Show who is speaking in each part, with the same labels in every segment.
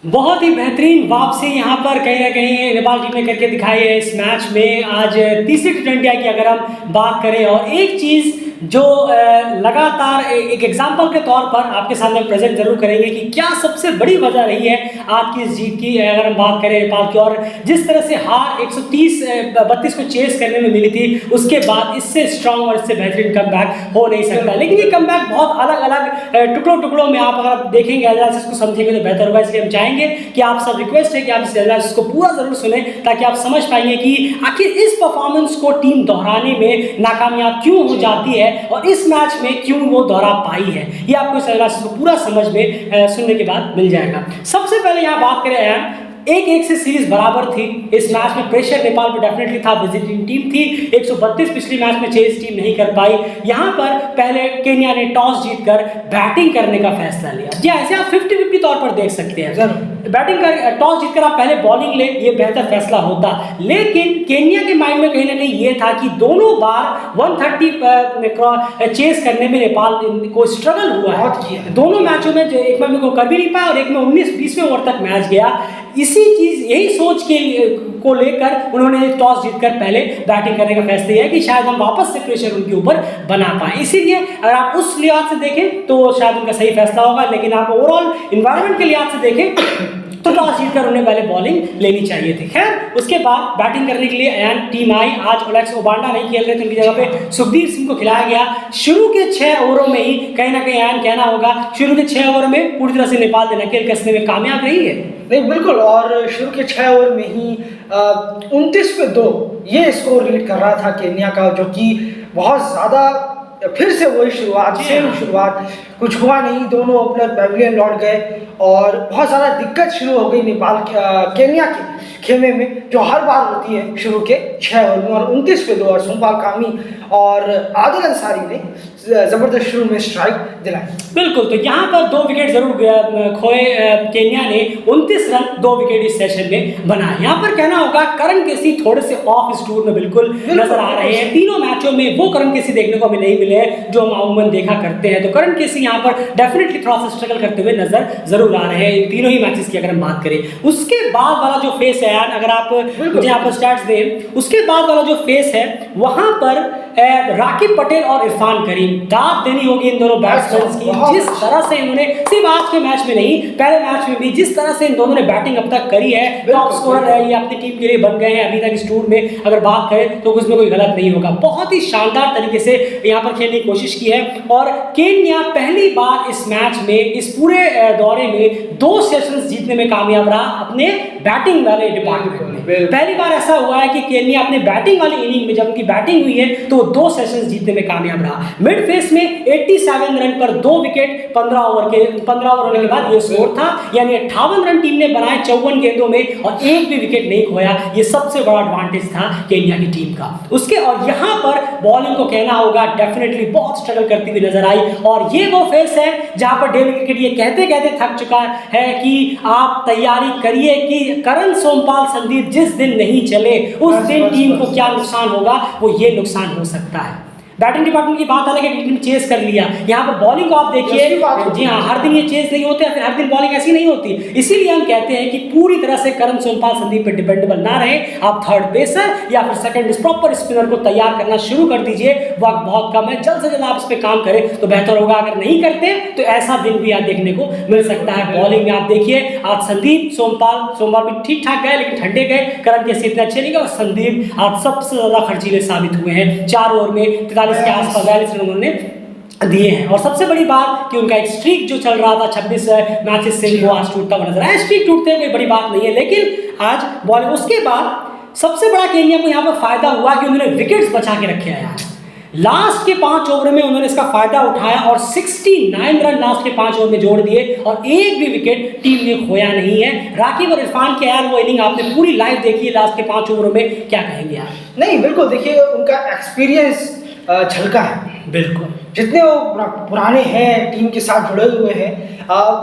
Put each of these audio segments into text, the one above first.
Speaker 1: बहुत ही बेहतरीन वापसी यहाँ पर कहीं ना कहीं नेपाल टीम ने करके दिखाई है इस मैच में। आज तीसरी टी20 की अगर हम बात करें, और एक चीज़ जो लगातार एक एग्जाम्पल के तौर पर आपके सामने प्रेजेंट जरूर करेंगे कि क्या सबसे बड़ी वजह रही है आज की इस जीत की, अगर हम बात करें नेपाल की। और जिस तरह से हार 130-32 को चेस करने में मिली थी, उसके बाद इससे स्ट्रांग और इससे बेहतरीन कमबैक हो नहीं सकता। लेकिन ये कमबैक बहुत अलग अलग टुकड़ों में आप अगर देखेंगे, एनालिसिस को समझेंगे तो बेहतर होगा। इसलिए हम चाहेंगे कि आप सब, रिक्वेस्ट है कि आप इस एनालिसिस को पूरा जरूर सुने, ताकि आप समझ पाएंगे कि आखिर इस परफॉर्मेंस को टीम दोहराने में नाकामयाब क्यों हो जाती है और इस मैच में क्यों वो दोहरा पाई है। ये आपको इस एनालिसिस को पूरा समझ में सुनने के बाद मिल जाएगा। सबसे पहले यहाँ बात करें, 1-1 से सीरीज बराबर थी। इस मैच में प्रेशर नेपाल पर डेफिनेटली था, विजिटिंग टीम थी। 132 पिछली मैच में चेस टीम नहीं कर पाई। यहाँ पर पहले केन्या ने टॉस जीतकर बैटिंग करने का फैसला लिया। जी ऐसे आप 50-50 तौर पर देख सकते हैं। बैटिंग कर, टॉस जीतकर आप पहले बॉलिंग ले, ये बेहतर फैसला होता। लेकिन केन्या के माइंड में कहीं ना कहीं ये था कि दोनों बार 130 चेस करने में नेपाल को स्ट्रगल हुआ है। दोनों मैचों में एक में को कर भी नहीं पाया और एक में 19-20वें ओवर तक मैच गया। इसी चीज, यही सोच के को लेकर उन्होंने टॉस जीतकर पहले बैटिंग करने का फैसला किया कि शायद हम वापस से प्रेशर उनके ऊपर बना पाए। इसीलिए अगर आप उस लिहाज से देखें तो शायद उनका सही फैसला होगा। लेकिन आप ओवरऑल इन्वायरमेंट के लिहाज से देखें तो टॉस जीतकर उन्हें पहले बॉलिंग लेनी चाहिए थी। खैर, उसके बाद बैटिंग करने के लिए एन टीम आई। आज ओलेक्स ओबांडा नहीं खेल रहे थे, उनकी जगह पे सुखदीप सिंह को खिलाया गया। शुरू के 6 ओवरों में ही कहीं ना कहीं एन कहना होगा, शुरू के 6 ओवर में पूरी तरह से नेपाल ने नकेल कसने में कामयाब रही है।
Speaker 2: नहीं, बिल्कुल। और शुरू के 6 ओवर में ही 29 पे 2 ये स्कोर लीड कर रहा था केन्या का, जो कि बहुत ज़्यादा फिर से वही शुरुआत, सेम शुरुआत, कुछ हुआ नहीं। दोनों ओपनर पैविलियन लौट गए और बहुत ज़्यादा दिक्कत शुरू हो गई नेपाल केन्या के खेमे में, जो हर बार होती है शुरू के 6 ओवर में। और 29 पे 2 और सोमपाल कामी और आदिल अंसारी ने जबरदस्त शुरू में स्ट्राइक दिलाई।
Speaker 1: बिल्कुल, तो यहाँ पर 2 विकेट जरूर खोए केन्या ने। 29 रन 2 विकेट इस सेशन में बनाए। यहाँ पर कहना होगा करण केसी थोड़े से ऑफ इस टूर में बिल्कुल नजर आ रहे हैं। तीनों मैचों में वो करण केसी देखने को हमें नहीं मिले जो हम अमूमन देखा करते हैं। तो करण केसी यहाँ पर डेफिनेटली थोड़ा सा स्ट्रगल करते हुए नजर जरूर आ रहे हैं इन तीनों ही मैचेस की अगर हम बात करें। उसके बाद वाला जो फेस है, अगर आप मुझे यहाँ पर स्टैट्स दें, उसके बाद वाला जो फेस है वहां पर राकिब पटेल और इरफान करीम, दाद देनी होगी इन दोनों बैट्समैन की। जिस तरह से इन्होंने, सिर्फ आज के मैच में नहीं, पहले मैच में भी जिस तरह से इन दोनों ने बैटिंग अब तक करी है, टॉप स्कोरर है ये अपनी टीम के लिए बन गए हैं अभी तक इस टूर में। अगर बात करें तो उसमें कोई गलत नहीं होगा। बहुत ही शानदार तरीके से यहाँ पर खेलने की कोशिश की है। और केन्या पहली बार इस मैच में, इस पूरे दौरे में 2 सेशंस जीतने में कामयाब रहा अपने बैटिंग वाले डिपार्टमेंट में। पहली बार ऐसा हुआ है कि केन्या अपने बैटिंग वाली इनिंग में, जब उनकी बैटिंग हुई है तो 2 सेशंस जीतने में कामयाब रहा। मिड फेस में 87 रन पर 2 विकेट 15 ओवर होने के बाद ये स्कोर था। यानी 58 रन टीम ने बनाए 54 गेंदों में और एक भी विकेट नहीं खोया। ये सबसे बड़ा एडवांटेज था केन्या की टीम का। उसके और यहाँ पर बॉलिंग को कहना होगा डेफिनेटली बहुत स्ट्रगल करती हुई नजर आई। और ये वो फेस है जहां पर डेविड क्रिकेट ये कहते कहते थक चुका है कि आप तैयारी करिए कि करण, सोमपाल, संदीप जिस दिन नहीं चले उस दिन टीम को क्या नुकसान होगा, वो ये नुकसान हो सकता है। बैटिंग डिपार्टमेंट की बात अलग है कि टीम चेस कर लिया। यहाँ पर बॉलिंग को आप देखिए, जी हाँ, हर दिन ये चेस नहीं होते, फिर हर दिन बॉलिंग ऐसी नहीं होती। इसीलिए हम कहते हैं कि पूरी तरह से करण, सोमपाल, संदीप पे डिपेंडेबल ना रहे। आप थर्ड पेसर या फिर सेकंड प्रॉपर स्पिनर को तैयार करना शुरू कर दीजिए। वक्त बहुत कम है, जल्द से जल्द आप इस पर काम करें तो बेहतर होगा। अगर नहीं करते तो ऐसा दिन भी आप देखने को मिल सकता है। बॉलिंग में आप देखिए, आज संदीप, सोमपाल भी ठीक ठाक गए लेकिन ठंडे गए। करण के इतने अच्छे नहीं गए और संदीप आज सबसे ज्यादा खर्चीले साबित हुए हैं। 4 ओवर में 43 के आसपास 42 रन उन्होंने दिए हैं। और सबसे बड़ी बात कि उनका एक स्ट्रीक जो चल रहा था 26 मैचेस से, वो आज टूटता हुआ नजर आया। स्ट्रीक टूटते कोई बड़ी बात नहीं है, लेकिन आज बॉलिंग, उसके बाद सबसे बड़ा केन्या को यहाँ पर फायदा हुआ कि उन्होंने विकेट्स बचा के रखे हैं। लास्ट के 5 ओवर में उन्होंने इसका फायदा उठाया और 69 रन लास्ट के 5 ओवर में जोड़ दिए और एक भी विकेट टीम ने खोया नहीं है। राकिब और इरफान के यार वो इनिंग आपने पूरी लाइव देखी है लास्ट के 5 ओवरों में, क्या कहेंगे आप?
Speaker 2: नहीं, बिल्कुल, देखिए उनका एक्सपीरियंस झलका है।
Speaker 1: बिल्कुल,
Speaker 2: जितने वो पुराने हैं, टीम के साथ जुड़े हुए हैं,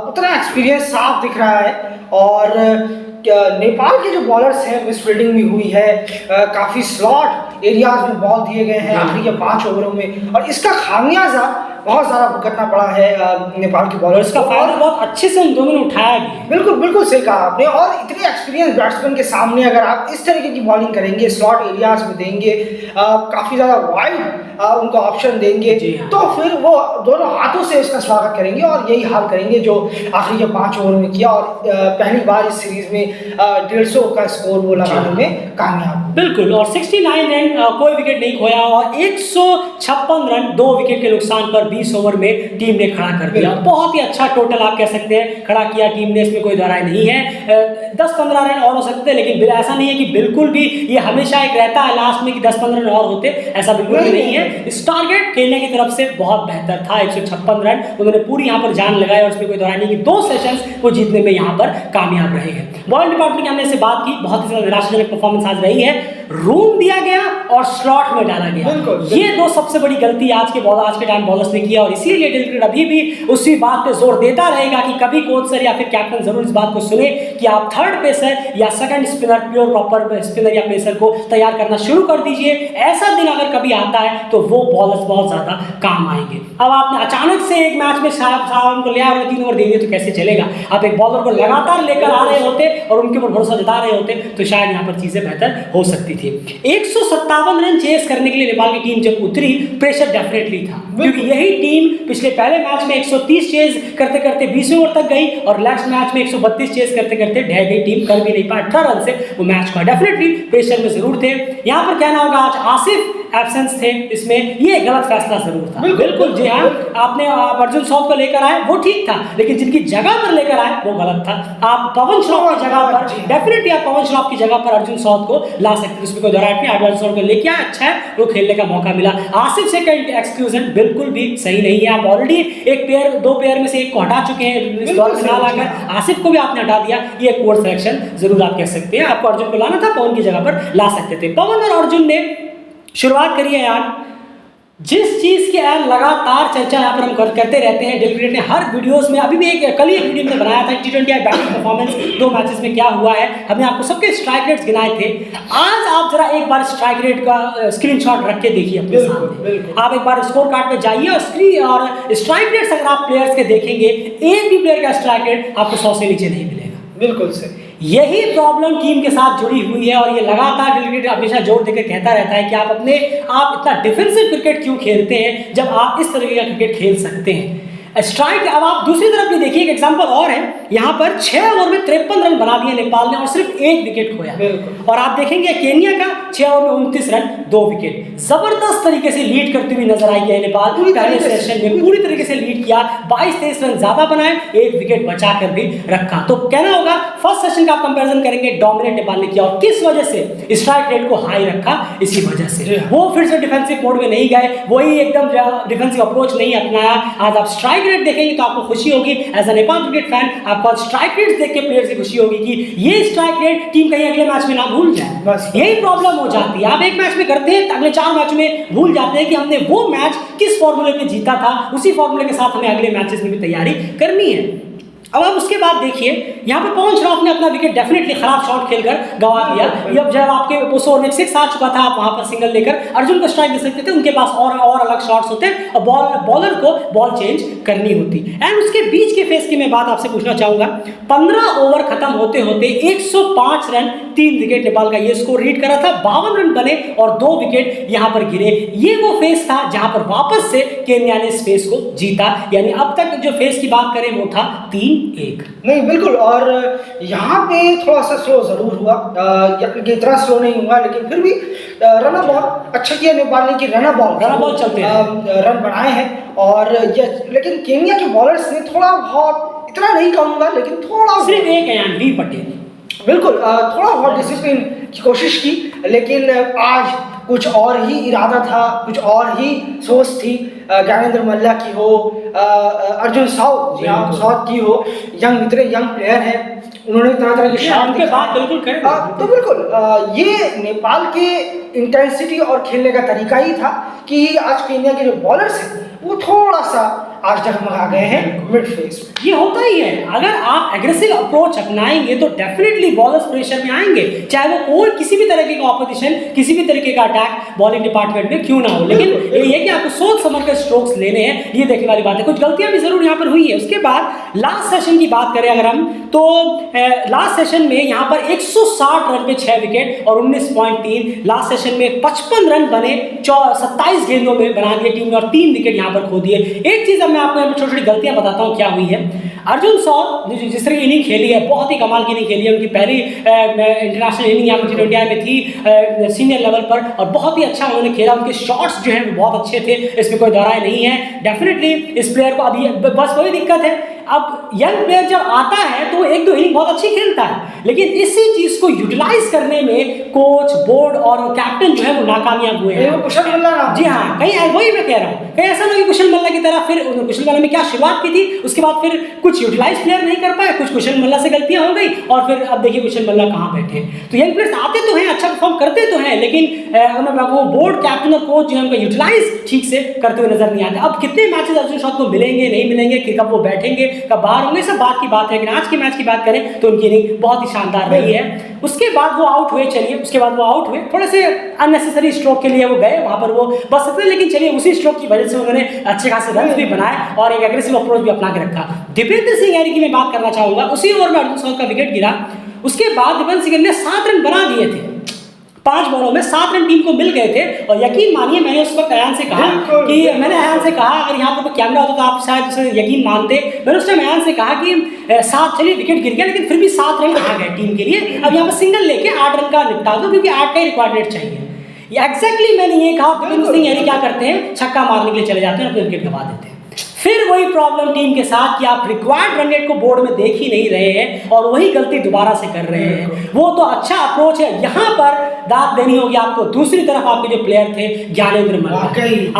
Speaker 2: उतना एक्सपीरियंस साफ दिख रहा है। और नेपाल के जो बॉलर्स हैं, मिस फील्डिंग भी हुई है, काफ़ी स्लॉट एरियाज में बॉल दिए गए हैं आखिरी के 5 ओवरों में, और इसका खामियाजा बहुत ज़्यादा भुगतना पड़ा है नेपाल के बॉलर्स
Speaker 1: इसका
Speaker 2: को।
Speaker 1: फायदा बहुत अच्छे से उन दोनों ने उठाया भी है।
Speaker 2: बिल्कुल बिल्कुल सही कहा आपने। और इतने एक्सपीरियंस बैट्समैन के सामने अगर आप इस तरीके की बॉलिंग करेंगे, स्लॉट एरियाज में देंगे, काफ़ी ज़्यादा वाइड उनको ऑप्शन देंगे,
Speaker 1: जी हाँ।
Speaker 2: तो फिर वो दोनों हाथों से इसका स्वागत करेंगे और यही हाल करेंगे जो आखिरी के 5 ओवर में किया। और पहली बार इस सीरीज में 150 का स्कोर वो लगाने में कामयाब।
Speaker 1: बिल्कुल, और 69 रन, कोई विकेट नहीं खोया और 156 रन 2 विकेट के नुकसान पर 20 ओवर में टीम ने खड़ा कर दिया। बहुत ही अच्छा टोटल आप कह सकते हैं खड़ा किया टीम ने, इसमें कोई दरार नहीं है। 10-15 रन और हो सकते हैं, लेकिन ऐसा नहीं है कि बिल्कुल भी ये हमेशा एक रहता है लास्ट में कि 10-15 रन और होते, ऐसा बिल्कुल भी नहीं है। इस टारगेट खेलने की तरफ से बहुत बेहतर था। 156 रन उन्होंने पूरी यहाँ पर जान लगाई और उसमें कोई दरार नहीं कि 2 सेशंस वो जीतने में यहाँ पर कामयाब रहे हैं। बॉलिंग डिपार्टमेंट की हमने से बात की, बहुत ही ज्यादा निराशाजनक परफॉर्मेंस आज रही है। रूम दिया गया और स्लॉट में डाला गया, ये 2 सबसे बड़ी गलती आज के टाइम बॉलर्स ने किया। और इसीलिए डेल क्रिकेट अभी भी उसी बात पे जोर देता रहेगा कि कभी कोच सर या फिर कैप्टन जरूर इस बात को सुने कि आप थर्ड पेसर या second spinner, pure proper spinner या पेसर को तैयार करना शुरू कर दीजिए। ऐसा दिन अगर कभी आता है तो वो बॉलर्स बहुत ज्यादा काम आएंगे। अब आपने अचानक से एक मैच में साहब को ले आ रहे 3 ओवर दे दिए तो कैसे चलेगा। आप एक बॉलर को लगातार लेकर आ रहे होते और उनके ऊपर भरोसा जता रहे होते तो शायद यहाँ पर चीजें बेहतर हो सकती थी। 157 रन चेस करने के लिए नेपाल की टीम जब उतरी, प्रेशर डेफिनेटली था, क्योंकि यही टीम पिछले पहले मैच में 130 चेस करते करते 20 ओवर तक गई और नेक्स्ट मैच में 132 चेस करते करते ढह गई। टीम कर भी नहीं पाई 18 रन से वो मैच का। डेफिनेटली प्रेशर में जरूर थे। यहाँ पर कहना होगा आज आसिफ एब्सेंस थे, इसमें ये गलत फैसला जरूर था। बिल्कुल जी हाँ, आपने अर्जुन साउथ को लेकर आए वो ठीक था, लेकिन जिनकी जगह पर लेकर आए वो गलत था। आप पवन श्रॉफ की जगह पर डेफिनेटली आप पवन श्रॉफ की जगह पर अर्जुन साउथ को ला सकते थे, उसमें कोई दरार नहीं। अर्जुन साउथ को लेके आए, अच्छा है, वो खेलने का मौका मिला। आसिफ से का एक्सक्लूजन बिल्कुल भी सही नहीं है। आप ऑलरेडी एक पेयर 2 पेयर में से एक को हटा चुके हैं, इस दौर में ना लाकर आसिफ को भी आपने हटा दिया, ये एक पोर सिलेक्शन जरूर आप कह सकते हैं। आपको अर्जुन को लाना था, पवन की जगह पर ला सकते थे। पवन और अर्जुन ने शुरुआत करी है यार, जिस चीज की यार लगातार चर्चा यहाँ पर हम करते रहते हैं। डेल क्रिकेट ने हर वीडियोस में, अभी भी कल ही एक वीडियो में बनाया था T20 बैटिंग परफॉर्मेंस 2 मैचेस में क्या हुआ है, हमने आपको सबके स्ट्राइक रेट्स गिनाए थे। आज आप जरा एक बार स्ट्राइक रेट का स्क्रीनशॉट रख के देखिए अपने सामने। आप एक बार स्कोर कार्ड पे जाइए और स्ट्राइक रेट्स अगर आप प्लेयर्स के देखेंगे, एक भी प्लेयर का स्ट्राइक रेट आपको 100 से नीचे नहीं मिलेगा।
Speaker 2: बिल्कुल सही।
Speaker 1: यही प्रॉब्लम टीम के साथ जुड़ी हुई है और ये लगातार डेल क्रिकेट हमेशा जोर देकर कहता रहता है कि आप इतना डिफेंसिव क्रिकेट क्यों खेलते हैं जब आप इस तरीके का क्रिकेट खेल सकते हैं। स्ट्राइक, अब आप दूसरी तरफ भी देखिए, एक एग्जांपल और है। यहाँ पर 6 ओवर में 53 रन बना दिए नेपाल ने और सिर्फ 1 विकेट खोया। और आप देखेंगे केन्या का 6 ओवर में 29 रन 2 विकेट। जबरदस्त तरीके से लीड करती हुई नजर आई है नेपाल। पहले सेशन में पूरी तरीके से लीड किया, 22-23 रन ज्यादा बनाए, 1 विकेट बचा कर भी रखा। तो कहना होगा फर्स्ट सेशन का आप कंपेरिजन करेंगे, डोमिनेट नेपाल ने किया। और किस वजह से स्ट्राइक रेट को हाई रखा, इसी वजह से वो फिर से डिफेंसिव मोड में नहीं गए, वही एकदम डिफेंसिव अप्रोच नहीं अपनाया। आज आप स्ट्राइक रेट देखेंगे तो आपको खुशी होगी। As a Nepal cricket fan आपको स्ट्राइक रेट देख के प्लेयर से खुशी होगी कि ये स्ट्राइक रेट टीम कहीं अगले मैच में ना भूल जाए। बस यही प्रॉब्लम हो जाती है। आप एक मैच में करते हैं, अगले 4 मैच में भूल जाते हैं कि हमने वो मैच किस फॉर्मूले पे जीता था। उसी फॉर्मूले के साथ हमें अगले मैचेस में भी तैयारी करनी है। अब आप उसके बाद देखिए, यहाँ पर पवन श्रॉफ ने अपना विकेट डेफिनेटली खराब शॉट खेलकर गंवा दिया। जब आपके उस ओवर में 6 आ चुका था, आप वहां पर सिंगल लेकर अर्जुन को स्ट्राइक दे सकते थे। उनके पास और अलग शॉट्स होते और बॉलर को बॉल चेंज करनी होती। एंड उसके बीच के फेस की मैं बात आपसे पूछना चाहूंगा। 15 ओवर खत्म होते होते 105 रन 3 विकेट नेपाल का ये स्कोर रीड करा था। 52 रन बने और 2 विकेट यहाँ पर गिरे। ये वो फेस था जहां पर वापस से केन्या ने इस फेस को जीता। यानी अब तक जो फेस की बात करें वो था 3-1।
Speaker 2: नहीं बिल्कुल, और यहाँ पे थोड़ा सा स्लो जरूर हुआ, इतना स्लो नहीं हुआ, लेकिन फिर भी रन बॉल अच्छा किया नेपाल ने कि रन बॉल
Speaker 1: चलते
Speaker 2: रन बनाए हैं। और लेकिन केन्या के बॉलर्स ने थोड़ा बहुत, इतना नहीं कहूँगा लेकिन थोड़ा,
Speaker 1: सिर्फ एक है यानी पटेल,
Speaker 2: बिल्कुल थोड़ा बहुत डिसिप्लिन की कोशिश की, लेकिन आज कुछ और ही इरादा था, कुछ और ही सोच थी। ज्ञानेंद्र मल्ला की हो, अर्जुन साउथ की हो, यंग प्लेयर है, उन्होंने तरह के शॉट
Speaker 1: के बाद बिल्कुल करें।
Speaker 2: तो बिल्कुल ये नेपाल के इंटेंसिटी और खेलने का तरीका ही था कि आज केन्या के जो बॉलर्स हैं वो थोड़ा सा आज डगमगा गए हैं मिड फेज में।
Speaker 1: ये होता ही है, अगर आप एग्रेसिव अप्रोच अपनाएंगे तो डेफिनेटली बॉलर्स प्रेशर में आएंगे, चाहे वो कोई किसी भी तरीके का ऑपोजिशन, किसी भी तरीके का अटैक बॉलिंग डिपार्टमेंट में क्यों ना हो। लेकिन ये कि आपको सोच समझ कर स्ट्रोक्स लेने हैं, ये देखने वाली बात है। कुछ गलतियां भी जरूर यहाँ पर हुई है। उसके बाद लास्ट सेशन की बात करें अगर हम, तो लास्ट सेशन में यहाँ पर 160 रन पे 6 विकेट और 19.3, लास्ट सेशन में 55 रन बने 27 गेंदों में बना दिए टीम ने और 3 विकेट यहाँ पर खो दिए। एक चीज अब मैं आपको छोटी छोटी गलतियां बताता हूँ क्या हुई है। अर्जुन सौद जिस तरह की इनिंग खेली है, बहुत ही कमाल की इनिंग खेली है। उनकी पहली इंटरनेशनल इनिंग यहाँ पर T20 में थी सीनियर लेवल पर और बहुत ही अच्छा उन्होंने खेला। उनके शॉट्स जो हैं वो बहुत अच्छे थे, इसमें कोई दौराय नहीं है। डेफिनेटली इस प्लेयर को अभी बस वही दिक्कत है, अब यंग प्लेयर जब आता है तो एक दो इनिंग बहुत अच्छी खेलता है, लेकिन इसी चीज को यूटिलाइज करने में कोच, बोर्ड और कैप्टन जो है वो नाकामयाब हुए हैं।
Speaker 2: कुशल मल्ला ना,
Speaker 1: जी हाँ, कहीं वही मैं कह रहा हूँ, कहीं ऐसा नहीं कि कुशल मल्ला की तरह फिर कुशल मल्ला में क्या शुरुआत की थी, उसके बाद फिर कुछ यूटिलाइज प्लेयर नहीं कर पाए, कुछ कुशल मल्ला से गलतियां हो गई और फिर अब देखिए कुशल मल्ला कहाँ बैठे। तो यंग प्लेयर्स आते तो हैं, अच्छा परफॉर्म करते तो हैं, लेकिन वो बोर्ड, कैप्टन और कोच जो है उनका यूटिलाइज ठीक से करते हुए नजर नहीं आते। अब कितने मैचेस अर्जुन सौद को मिलेंगे, नहीं मिलेंगे, कि कब वो बैठेंगे, कब बाहर होंगे, सब बात की बात है। लेकिन आज के मैच की बात करें तो उनकी इनिंग बहुत ही शानदार रही है। उसके बाद वो आउट हुए, चलिए उसके बाद वो आउट हुए, थोड़े से अननेसेसरी स्ट्रोक के लिए वो गए, वहां पर वो बच सकते, लेकिन चलिए उसी स्ट्रोक की वजह से उन्होंने अच्छे खासे रन भी बनाए और एक एग्रेसिव अप्रोच भी अपना के रखा। दीपेंद्र सिंह यारी की मैं बात करना चाहूंगा, उसी ओवर में अर्जुन सौद का विकेट गिरा, उसके बाद दीपेंद्र सिंह ने 7 रन बना दिए थे। 5 बॉलों में 7 रन टीम को मिल गए थे और यकीन मानिए मैंने उस वक्त अयान से कहा कि अगर यहाँ पर कैमरा होता तो आप शायद उसे यकीन मानते। मैंने उस टाइम अयान से कहा कि 7, चलिए विकेट गिर गया लेकिन फिर भी 7 रन आ गए टीम के लिए, अब यहाँ पर सिंगल लेके 8 रन का निपटा दो क्योंकि 8 का ही रिक्वायरमेंट चाहिए। एग्जैक्टली मैंने ये कहा। दीपेंद्र सिंह यानी क्या करते हैं, छक्का मारने के लिए चले जाते हैं और फिर विकेट गंवा देते हैं। फिर वही प्रॉब्लम टीम के साथ कि आप रिक्वायर्ड रन रेट को बोर्ड में देख ही नहीं रहे हैं और वही गलती दोबारा से कर रहे हैं। वो तो अच्छा अप्रोच है, यहाँ पर दाद देनी होगी आपको दूसरी तरफ आपके जो प्लेयर थे ज्ञानेंद्र मल्ला।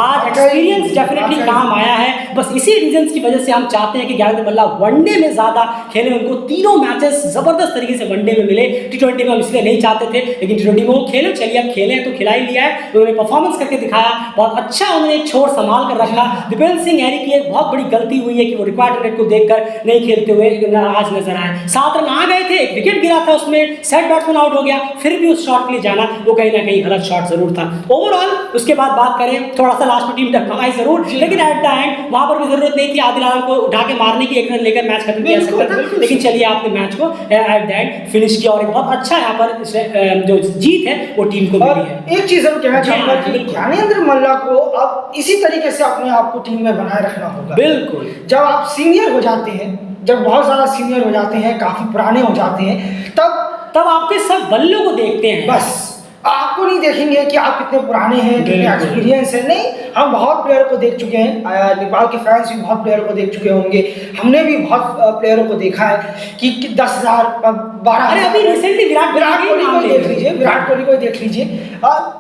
Speaker 1: आज एक्सपीरियंस डेफिनेटली काम आया है, बस इसी रीजंस की वजह से हम चाहते हैं कि ज्ञानेंद्र मल्ला वनडे में ज्यादा खेले। उनको तीनों मैचेस जबरदस्त तरीके से वनडे में मिले, T20 में हम इसलिए नहीं चाहते थे, लेकिन T20 में वो खेले, चलिए अब खेले तो खिला ही लिया है। उन्होंने परफॉर्मेंस करके दिखाया, बहुत अच्छा उन्होंने एक छोर संभाल कर रखा। दीपेंद्र सिंह यारी की एक बहुत बड़ी गलती हुई है कि वो रिक्वायर्ड रेट को देखकर नहीं खेलते हुए आज नजर आए। 7 रन आ गए थे, एक विकेट गिरा था, उसमें सेट बैट्समैन आउट हो गया, फिर भी उस शॉट के लिए जाना वो कहीं ना कहीं गलत शॉट जरूर था। ओवरऑल उसके बाद बात करें, थोड़ा सा लास्ट में टीम टकराई जरूर, लेकिन एट द एंड वहां पर भी जरूरत नहीं थी आदिल आलम को उठा के मारने की, 1 रन लेकर मैच खत्म किया सकता था, लेकिन चलिए आपने मैच को एट द एंड फिनिश किया और एक बहुत अच्छा यहाँ पर जो जीत है वो टीम को मिली है।
Speaker 2: एक चीज हम कहना चाहूंगा कि ज्ञानेंद्र मल्ला को अब इसी तरीके से अपने आप को टीम में बनाए रखना होगा।
Speaker 1: बिल्कुल,
Speaker 2: जब आप सीनियर हो जाते हैं, जब बहुत ज्यादा सीनियर हो जाते हैं, काफी पुराने हो जाते हैं, तब
Speaker 1: आपके सब बल्लों को देखते हैं,
Speaker 2: बस आपको नहीं देखेंगे कि आप कितने पुराने हैं, कितने एक्सपीरियंस है। नहीं, हम बहुत प्लेयर को देख चुके हैं, नेपाल के फैंस भी बहुत प्लेयर को देख चुके होंगे, हमने भी बहुत प्लेयरों को देखा है कि 10,000 12,000।
Speaker 1: अरे अभी रिसेंटली विराट
Speaker 2: कोहली को देख लीजिए, विराट कोहली को देख लीजिए।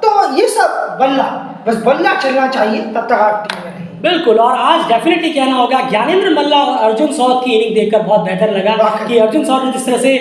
Speaker 2: तो ये सब बस बल्ला चलना चाहिए, तब तक आप टीम में रहें।
Speaker 1: बिल्कुल, और आज डेफिनेटली कहना होगा ज्ञानेंद्र मल्ला और अर्जुन सौद की इनिंग देखकर बहुत बेहतर लगा कि अर्जुन सौद ने जिस तरह से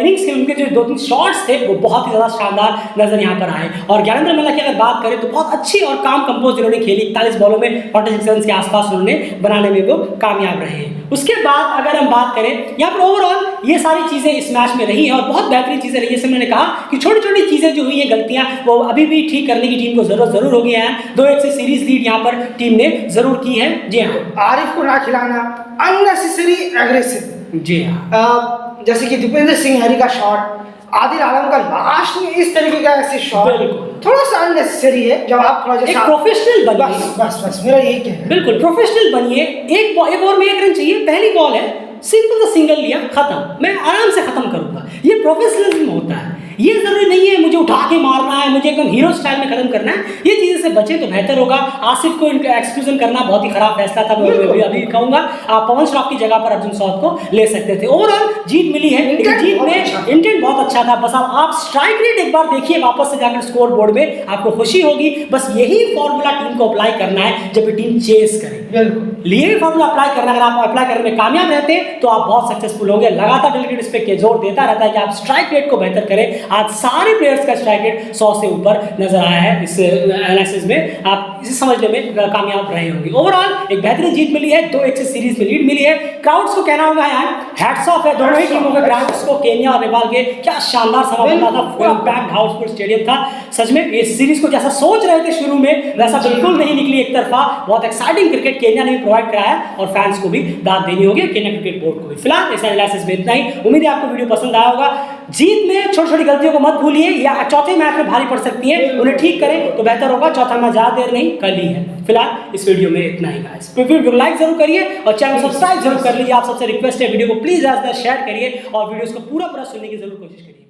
Speaker 1: इनिंग्स के उनके जो 2-3 शॉट्स थे वो बहुत ही ज़्यादा शानदार नजर यहाँ पर आए। और ज्ञानेंद्र मल्ला की अगर बात करें तो बहुत अच्छी और काम कंपोज उन्होंने खेली, 41 बॉलों में 46 रन के आसपास उन्होंने बनाने में वो कामयाब रहे। उसके बाद अगर हम बात करें यहाँ पर ओवरऑल ये सारी चीज़ें इस मैच में रही हैं और बहुत बेहतरीन चीज़ें रही है। जैसे मैंने कहा कि छोटी छोटी चीज़ें जो हुई हैं गलतियाँ, वो अभी भी ठीक करने की टीम को जरूर होगी है। 2-1 से सीरीज लीड यहाँ पर टीम ने जरूर की है। जी हाँ,
Speaker 2: आरिफ को ना खिलाना, अननेसेसरी एग्रेसिव। जी हाँ, जैसे कि दीपेंद्र सिंह यारी का शॉट, आदिल आलम का लास्ट में इस तरीके का ऐसे शॉट थोड़ा सा अननेसेसरी है। जब आप थोड़ा जैसे
Speaker 1: प्रोफेशनल बनिए,
Speaker 2: बस मेरा यही कहना है।
Speaker 1: बिल्कुल प्रोफेशनल बनिए। एक ओवर में 1 रन चाहिए, पहली बॉल है, सिंपल सा सिंगल लिया, खत्म, मैं आराम से खत्म करूंगा। ये प्रोफेशनलिज्म होता है, ये जरूरी नहीं है मुझे उठा के मारना है, मुझे एकदम हीरो स्टाइल में खत्म करना है। ये चीज़ें से बचे तो बेहतर होगा। आसिफ को एक्सक्लूजन करना बहुत ही खराब फैसला था, मैं अभी कहूंगा। आप पवन श्रॉफ की जगह पर अर्जुन सौद को ले सकते थे। ओवरऑल जीत मिली है, लेकिन जीत में इंटेंट बहुत अच्छा था। बस आप स्ट्राइक रेट एक बार देखिए वापस से जाकर स्कोर बोर्ड में, आपको खुशी होगी। बस यही फॉर्मूला टीम को अप्लाई करना है जब टीम चेस करे। बिल्कुल यही फॉर्मूला अप्लाई करना, अगर आप अप्लाई करने में कामयाब रहते तो आप बहुत सक्सेसफुल होंगे। लगातार डेलीगेट इस पे जोर देता रहता है कि आप स्ट्राइक रेट को बेहतर करें, आज सारे प्लेयर्स का स्ट्राइक रेट 100 से ऊपर नजर आया है। इस एनालिसिस में आप इसे समझने में कामयाब रहे होंगे। ओवरऑल एक बेहतरीन जीत मिली है, 2-1 से सीरीज में लीड मिली है। क्राउड्स को कहना होगा यार हैट्स ऑफ है दोनों ही टीमों के ग्राउंड्स को, केन्या और नेपाल के। क्या शानदार समा बना था, पूरा पैक्ड हाउसफुल स्टेडियम था। सच में इस सीरीज को जैसा सोच रहे थे शुरू में वैसा बिल्कुल नहीं निकली एक तरफा। बहुत एक्साइटिंग क्रिकेट केन्या ने भी प्रोवाइड कराया है और फैंस को भी दाद देनी होगी, केन्या क्रिकेट बोर्ड को भी। फिलहाल इस एनालिसिस में इतना ही। उम्मीद है आपको वीडियो पसंद आया होगा। जीत में छोटी छोटी गलतियों को मत भूलिए, या चौथे मैच में भारी पड़ सकती है, उन्हें ठीक करें तो बेहतर होगा। चौथा मैच ज्यादा देर नहीं, कल ही है। फिलहाल इस वीडियो में इतना ही गाइस। वीडियो को लाइक जरूर करिए और चैनल सब्सक्राइब जरूर कर लीजिए। आप सबसे रिक्वेस्ट है वीडियो को प्लीज शेयर करिए और वीडियोस को पूरा सुनने की जरूर कोशिश करिए।